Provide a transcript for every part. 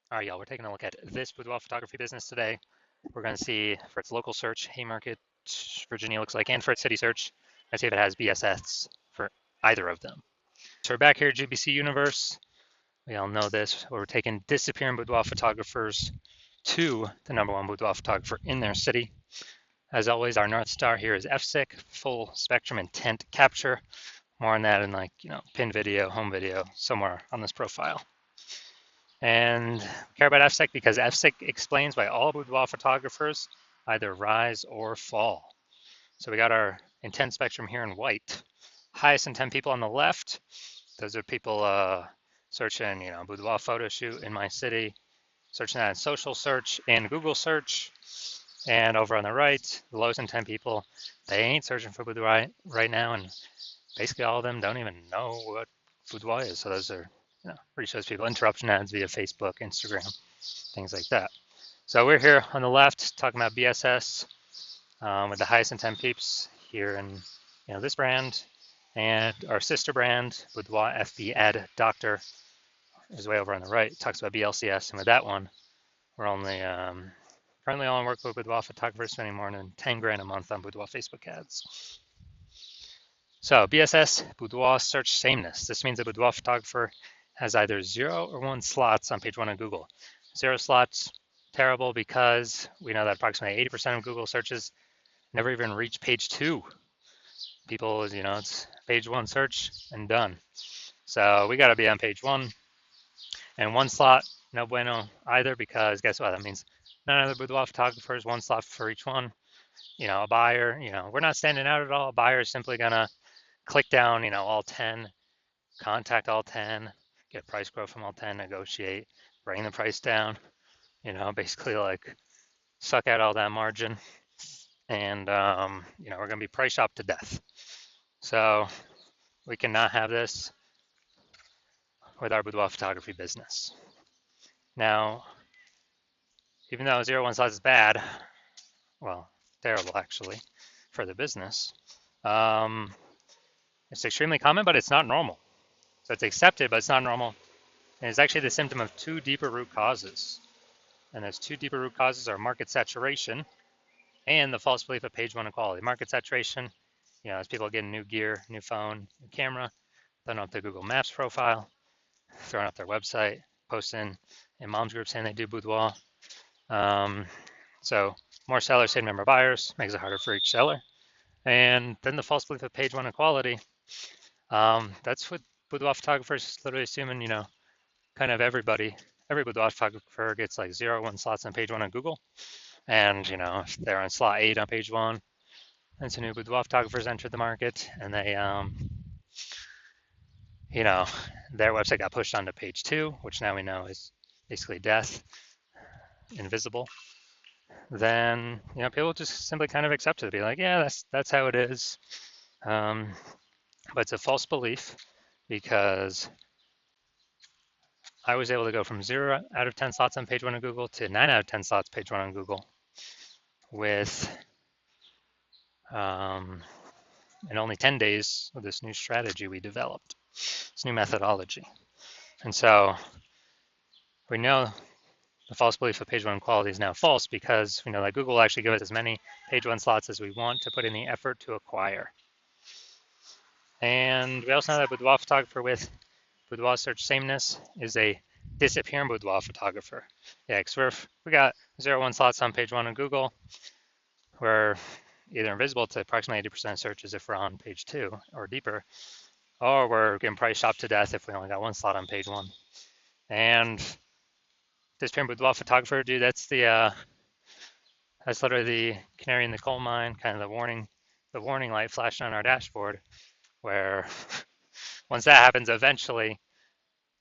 All right, y'all, we're taking a look at this boudoir photography business today. We're going to see for its local search, Haymarket, Virginia looks like, and for its city search, let's see if it has BSS for either of them. So we're back here at GBC Universe. We all know this. We're taking disappearing boudoir photographers to the #1 boudoir photographer in their city. As always, our North Star here is FSIC, full spectrum intent capture. More on that in pin video, home video, somewhere on this profile. And we care about FSIC because FSIC explains why all boudoir photographers either rise or fall. So we got our intent spectrum here in white. Highest intent people on the left, those are people searching, boudoir photo shoot in my city, searching that in social search and Google search. And over on the right, the lowest intent people, they ain't searching for boudoir right now, and basically all of them don't even know what boudoir is. So those are reach those people. Interruption ads via Facebook, Instagram, things like that. So we're here on the left talking about BSS with the highest intent peeps here in this brand, and our sister brand, Boudoir FB Ad Doctor, is way over on the right. It talks about BLCS, and with that one, we're only currently only work with boudoir photographers spending more than 10 grand a month on boudoir Facebook ads. So BSS, boudoir search sameness. This means a boudoir photographer has either 0 or 1 slots on page 1 of Google. 0 slots, terrible, because we know that approximately 80% of Google searches never even reach page 2. People, it's page 1 search and done. So we got to be on page 1. And 1 slot, no bueno either, because guess what? That means none of the boudoir photographers, 1 slot for each one. A buyer, we're not standing out at all. A buyer is simply going to click down, all 10, contact all 10, get price quote from all 10, negotiate, bring the price down, basically like suck out all that margin. And, we're going to be price shopped to death. So we cannot have this with our boudoir photography business. Now, even though 0-1 slots is bad, well, terrible actually for the business, it's extremely common, but it's not normal. So it's accepted, but it's not normal. And it's actually the symptom of 2 deeper root causes. And those 2 deeper root causes are market saturation and the false belief of page 1 equality. Market saturation, as people get new gear, new phone, new camera, throwing up their Google Maps profile, throwing up their website, posting in mom's group saying they do boudoir. So more sellers, same number of buyers, makes it harder for each seller. And then the false belief of page 1 equality. That's what boudoir photographers literally assuming, kind of every boudoir photographer gets like 0-1 slots on page 1 on Google. And, if they're on slot 8 on page 1, and some new boudoir photographers entered the market, and they, their website got pushed onto page 2, which now we know is basically death, invisible. Then, people just simply kind of accept it, be like, yeah, that's how it is. But it's a false belief, because I was able to go from 0 out of 10 slots on page 1 of Google to 9 out of 10 slots page 1 on Google with in only 10 days with this new strategy we developed, this new methodology. And so we know the false belief of page 1 quality is now false, because we know that Google will actually give us as many page 1 slots as we want to put in the effort to acquire. And we also know that boudoir photographer with boudoir search sameness is a disappearing boudoir photographer. Yeah, because we got 0-1 slots on page 1 of Google. We're either invisible to approximately 80% of searches if we're on page 2 or deeper, or we're getting price shopped to death if we only got 1 slot on page 1. And disappearing boudoir photographer, dude, that's literally the canary in the coal mine, kind of the warning light flashing on our dashboard, where once that happens, eventually,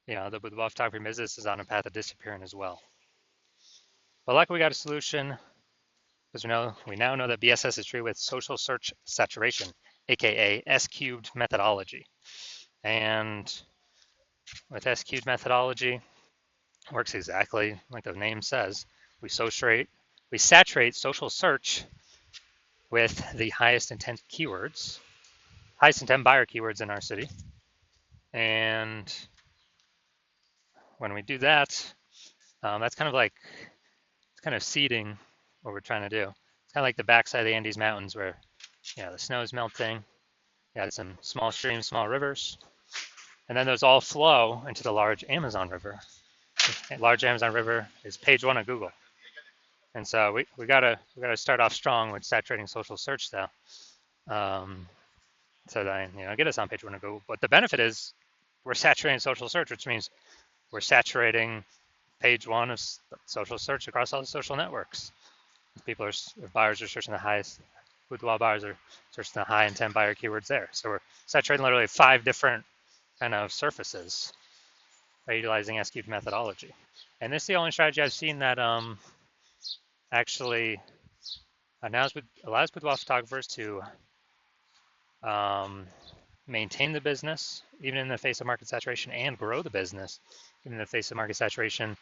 the boudoir photography business is on a path of disappearing as well. But luckily we got a solution, because we now know that BSS is true with social search saturation, aka S-cubed methodology. And with S-cubed methodology, it works exactly like the name says. We saturate social search with the highest intent keywords, highest intent buyer keywords in our city. And when we do that, That's kind of like, it's kind of seeding what we're trying to do. It's kind of like the backside of the Andes Mountains where, the snow is melting. You got some small streams, small rivers, and then those all flow into the large Amazon River. The large Amazon River is page one of Google. And so we gotta start off strong with saturating social search though. So that get us on page one of Google. But the benefit is we're saturating social search, which means we're saturating page one of social search across all the social networks. Buyers are searching the highest, Boudoir buyers are searching the high intent buyer keywords there. So we're saturating literally 5 different kind of surfaces by utilizing S-cubed methodology. And this is the only strategy I've seen that actually allows boudoir photographers to maintain the business even in the face of market saturation and grow the business even in the face of market saturation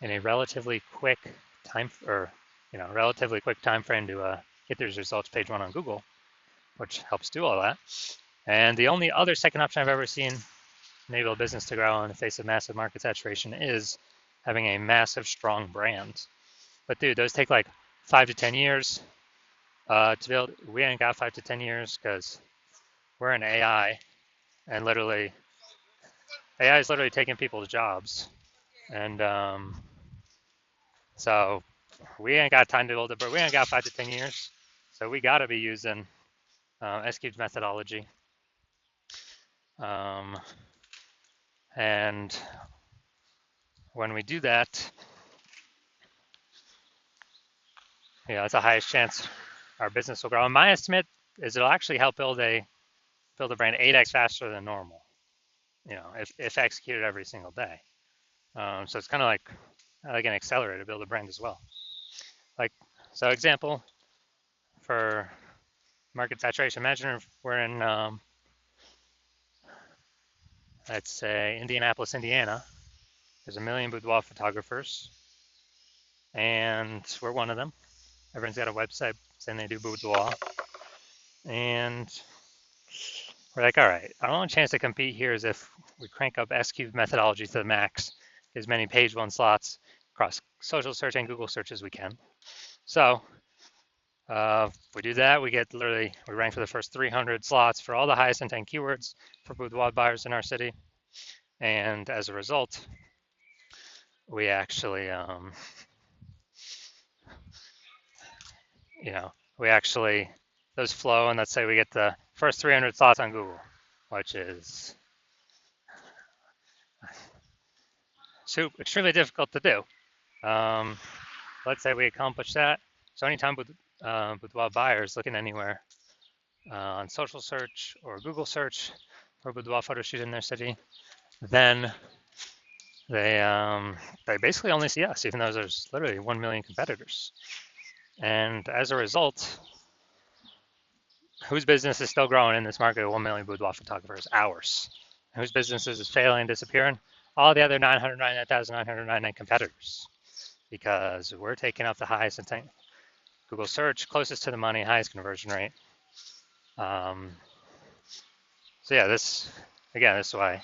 in a relatively quick time frame to get these results page one on Google, which helps do all that. And the only other second option I've ever seen enable a business to grow in the face of massive market saturation is having a massive, strong brand. But dude, those take like 5 to 10 years to build. We ain't got 5 to 10 years because we're in AI, and AI is literally taking people's jobs. And so we ain't got time to build it, but we ain't got 5 to 10 years. So we got to be using S-cubed methodology. And when we do that, it's the highest chance our business will grow. And my estimate is it'll actually help build a brand 8x faster than normal, if executed every single day. So it's kind of like an accelerator to build a brand as well. So example for market saturation, imagine if we're in, let's say, Indianapolis, Indiana. There's 1 million boudoir photographers, and we're one of them. Everyone's got a website saying they do boudoir. And we're like, all right, our only chance to compete here is if we crank up S-cubed methodology to the max, as many page one slots across social search and Google search as we can. So if we do that, we rank for the first 300 slots for all the highest intent keywords for boudoir buyers in our city. And as a result, we actually, those flow, and let's say we get the first 300 slots on Google, which is extremely difficult to do. Let's say we accomplish that. So anytime boudoir buyers looking anywhere on social search or Google search for boudoir photo shoot in their city, then they basically only see us, even though there's literally 1 million competitors. And as a result, whose business is still growing in this market of 1 million boudoir photographers? Ours. And whose businesses is failing and disappearing? All the other 999,999 competitors, because we're taking up the highest intent Google search, closest to the money, highest conversion rate. So yeah, this is why I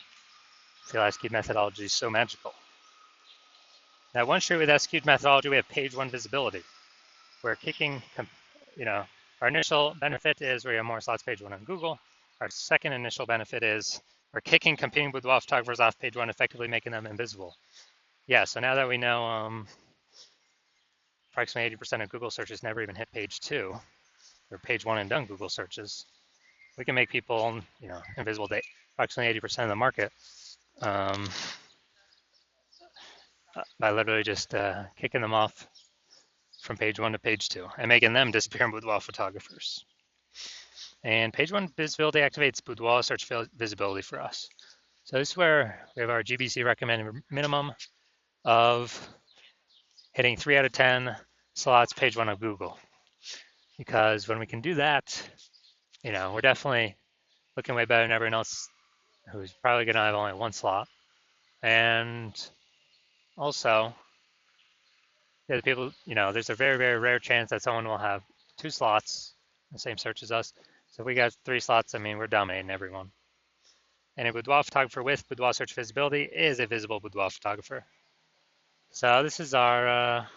feel S-cubed methodology is so magical. Now, once you're with S-cubed methodology, we have page one visibility. We're kicking, our initial benefit is we have more slots page one on Google. Our second initial benefit is we're kicking competing boudoir photographers off page one, effectively making them invisible. Yeah, so now that we know approximately 80% of Google searches never even hit page two, or page one and done Google searches, we can make people, invisible to approximately 80% of the market by literally just kicking them off from page one to page two and making them disappear in boudoir photographers. And page one visibility activates boudoir search visibility for us. So this is where we have our GBC recommended minimum of hitting 3 out of 10 slots page one of Google. Because when we can do that, we're definitely looking way better than everyone else who's probably going to have only 1 slot. And also, the people, there's a very, very rare chance that someone will have 2 slots, the same search as us. So if we got 3 slots, we're dominating everyone. And a boudoir photographer with boudoir search visibility is a visible boudoir photographer. So this is our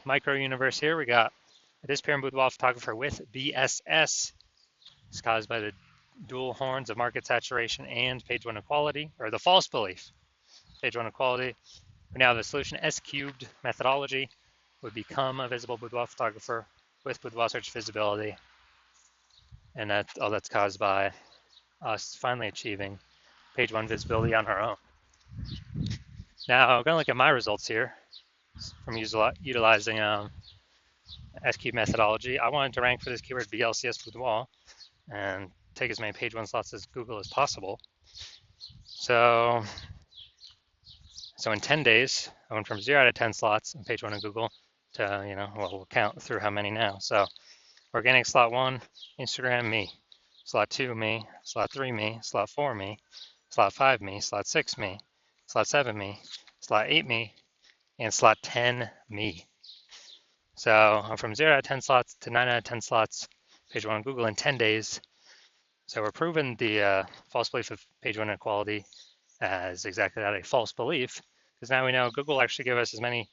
micro universe here. We got a disappearing boudoir photographer with BSS. It's caused by the dual horns of market saturation and page one equality, or the false belief. Page one equality. We now have a solution. S cubed methodology would become a visible boudoir photographer with boudoir search visibility, and that's caused by us finally achieving page one visibility on our own. Now, I'm going to look at my results here from utilizing S-cube methodology. I wanted to rank for this keyword BLCS boudoir and take as many page one slots as Google as possible. So in 10 days, I went from 0 out of 10 slots in page one of Google to, we'll count through how many now. So organic slot 1, Instagram, me. Slot 2, me. Slot 3, me. Slot 4, me. Slot 5, me. Slot 6, me. Slot 7, me. Slot 8, me. And slot 10, me. So I'm from 0 out of 10 slots to 9 out of 10 slots, page one on Google in 10 days. So we're proving the false belief of page one inequality as exactly that, a false belief, because now we know Google actually give us as many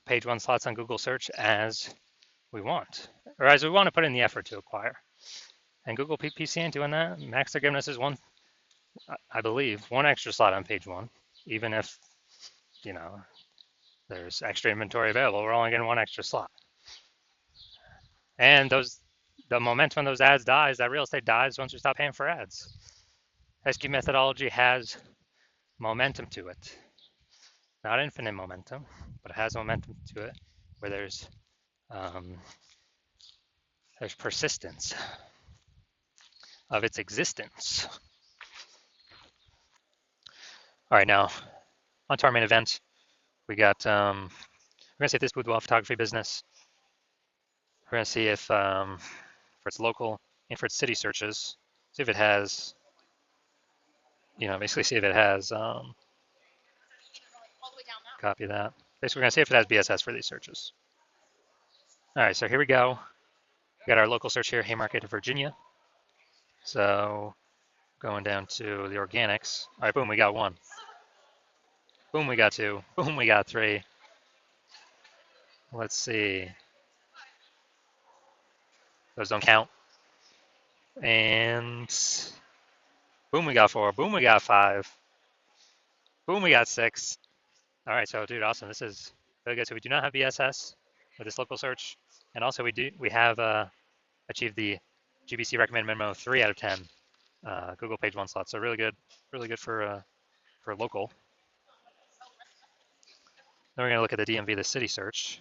page one slots on Google search as we want, or as we want to put in the effort to acquire. And Google PPC ain't doing that. Max they're giving us is one, I believe, one extra slot on page one, even if, there's extra inventory available. We're only getting one extra slot. And the momentum of those ads dies, that real estate dies once we stop paying for ads. S-cube methodology has momentum to it. Not infinite momentum, but it has momentum to it where there's persistence of its existence. All right, now on to our main event. We got, we're gonna see if this boudoir photography business, we're gonna see if for its local and for its city searches, see if it has, basically see if it has, copy that. Basically, we're gonna see if it has BSS for these searches. All right, so here we go. We got our local search here, Haymarket, Virginia. So going down to the organics. All right, boom, we got one. Boom, we got two. Boom, we got three. Let's see. Those don't count. And boom, we got four. Boom, we got five. Boom, we got six. All right, so dude, awesome. This is really good. So we do not have BSS with this local search, and also we have achieved the GBC recommended minimum of 3 out of 10 Google page one slots. So really good for local. Then we're gonna look at the DMV, the city search.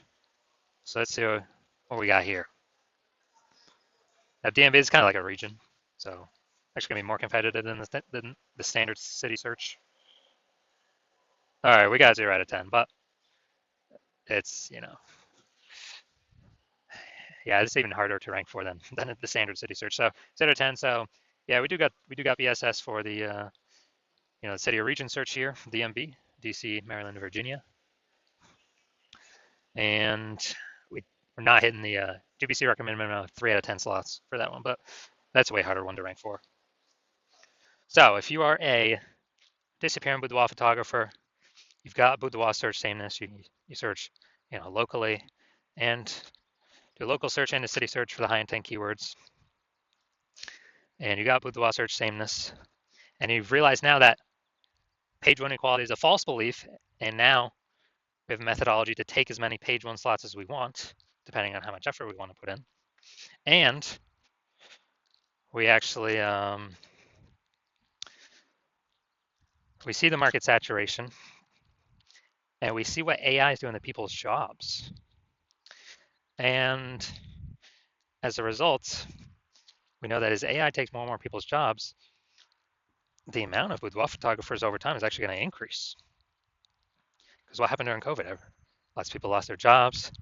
So let's see what we got here. Now DMV is kind of like a region, so actually gonna be more competitive than the standard city search. All right, we got 0 out of 10, but it's yeah, it's even harder to rank for than the standard city search. So 0 out of 10. So yeah, we do got BSS for the the city or region search here, DMV, DC, Maryland, Virginia, and we're not hitting the GBC recommended minimum of 3 out of 10 slots for that one, but that's a way harder one to rank for. So if you are a disappearing boudoir photographer, you've got boudoir search sameness, you search locally and do a local search and a city search for the high intent keywords, and you got boudoir search sameness, and you've realized now that page one equality is a false belief, and now we have a methodology to take as many page one slots as we want, depending on how much effort we want to put in. And we actually, we see the market saturation, and we see what AI is doing to people's jobs. And as a result, we know that as AI takes more and more people's jobs, the amount of boudoir photographers over time is actually going to increase. Because what happened during COVID? Lots of people lost their jobs,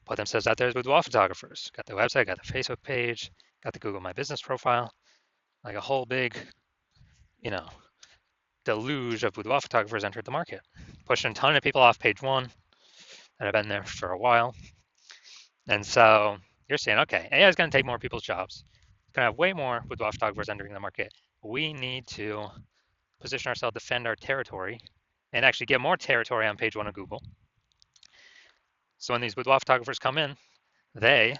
put themselves out there as boudoir photographers. Got the website, got the Facebook page, got the Google My Business profile, like a whole big, deluge of boudoir photographers entered the market, pushing a ton of people off page one that have been there for a while. And so you're saying, okay, AI is going to take more people's jobs. It's going to have way more boudoir photographers entering the market. We need to position ourselves, defend our territory, and actually get more territory on page one of Google. So when these boudoir photographers come in, they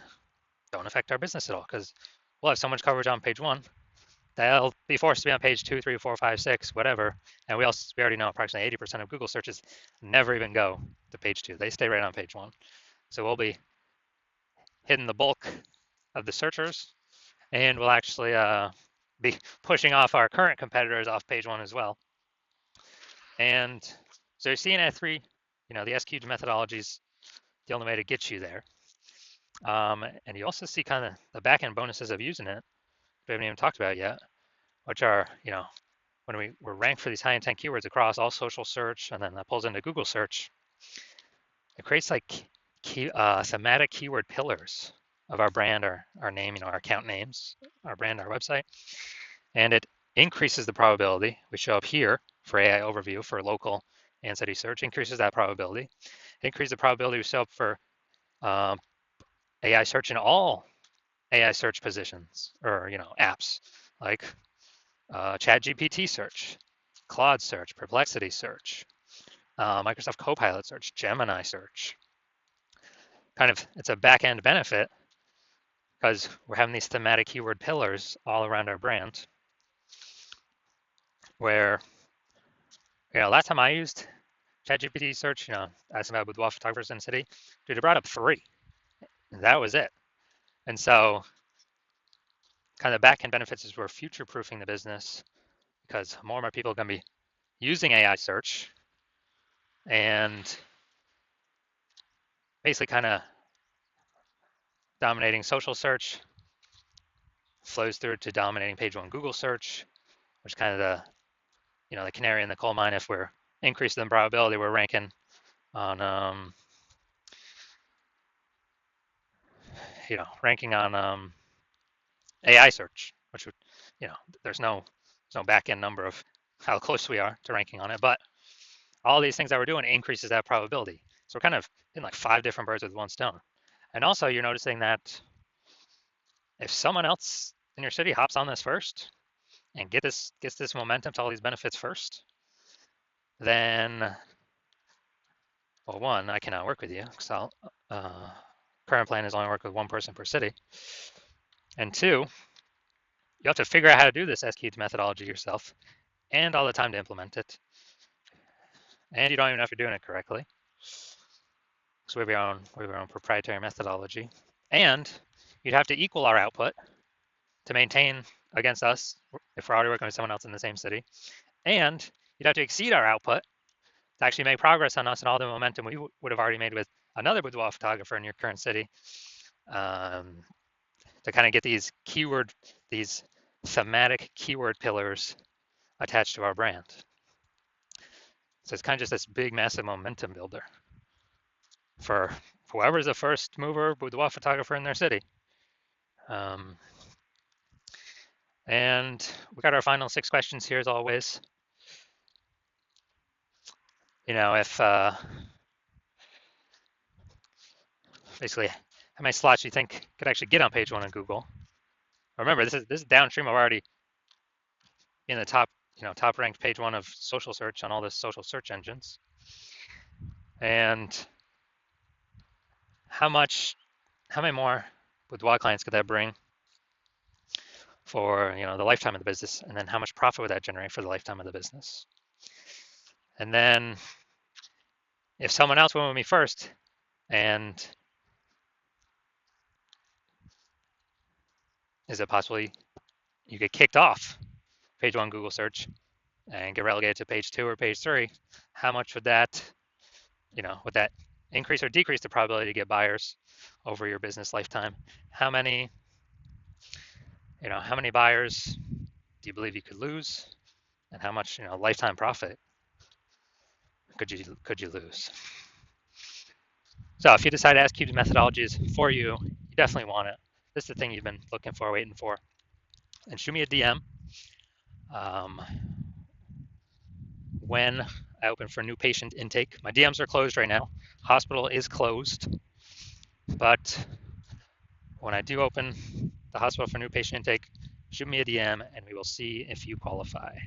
don't affect our business at all because we'll have so much coverage on page one. They'll be forced to be on page 2, 3, 4, 5, 6, whatever. And we already know approximately 80% of Google searches never even go to page 2. They stay right on page 1. So we'll be hitting the bulk of the searchers, and we'll actually be pushing off our current competitors off page 1 as well. And so you're seeing at 3, the SQL methodology is the only way to get you there. And you also see kind of the back-end bonuses of using it, we haven't even talked about yet, which are, when we're ranked for these high intent keywords across all social search, and then that pulls into Google search, it creates like thematic keyword pillars of our brand, our name, our account names, our brand, our website, and it increases the probability. We show up here for AI overview for local and city search, increases that probability. It increases the probability we show up for AI search in all AI search positions or apps like ChatGPT search, Claude search, Perplexity search, Microsoft Copilot search, Gemini search. It's a back-end benefit because we're having these thematic keyword pillars all around our brand. Where, last time I used ChatGPT search, asked about boudoir photographers in the city, dude, it brought up 3. That was it. And so, kind of the back-end benefits is we're future-proofing the business because more and more people are going to be using AI search and basically kind of dominating social search, flows through to dominating page 1 Google search, which is kind of the canary in the coal mine. If we're increasing the probability, we're ranking on AI search, which would, there's no back end number of how close we are to ranking on it, but all these things that we're doing increases that probability. So we're kind of in like 5 different birds with one stone. And also you're noticing that if someone else in your city hops on this first and gets this momentum to all these benefits first, then, well, 1, I cannot work with you because current plan is only work with 1 person per city. And 2, you have to figure out how to do this SQL methodology yourself and all the time to implement it. And you don't even know if you're doing it correctly. So we have our own proprietary methodology. And you'd have to equal our output to maintain against us if we're already working with someone else in the same city. And you'd have to exceed our output to actually make progress on us and all the momentum we would have already made with another boudoir photographer in your current city, to kind of get these thematic keyword pillars attached to our brand. So it's kind of just this big, massive momentum builder for whoever's the first mover boudoir photographer in their city. And we got our final 6 questions here as always. If basically how many slots you think could actually get on page 1 of Google. Remember, this is downstream of already in the top ranked page 1 of social search on all the social search engines. And how many more boudoir clients could that bring for the lifetime of the business, and then how much profit would that generate for the lifetime of the business? And then if someone else went with me first and is it possible you get kicked off page 1 Google search and get relegated to page 2 or page 3? How much would that increase or decrease the probability to get buyers over your business lifetime? How many buyers do you believe you could lose, and how much lifetime profit could you lose? So if you decide SQL methodology is for you, you definitely want it. This is the thing you've been looking for, waiting for. And shoot me a DM when I open for new patient intake. My DMs are closed right now. Hospital is closed, but when I do open the hospital for new patient intake, shoot me a DM and we will see if you qualify.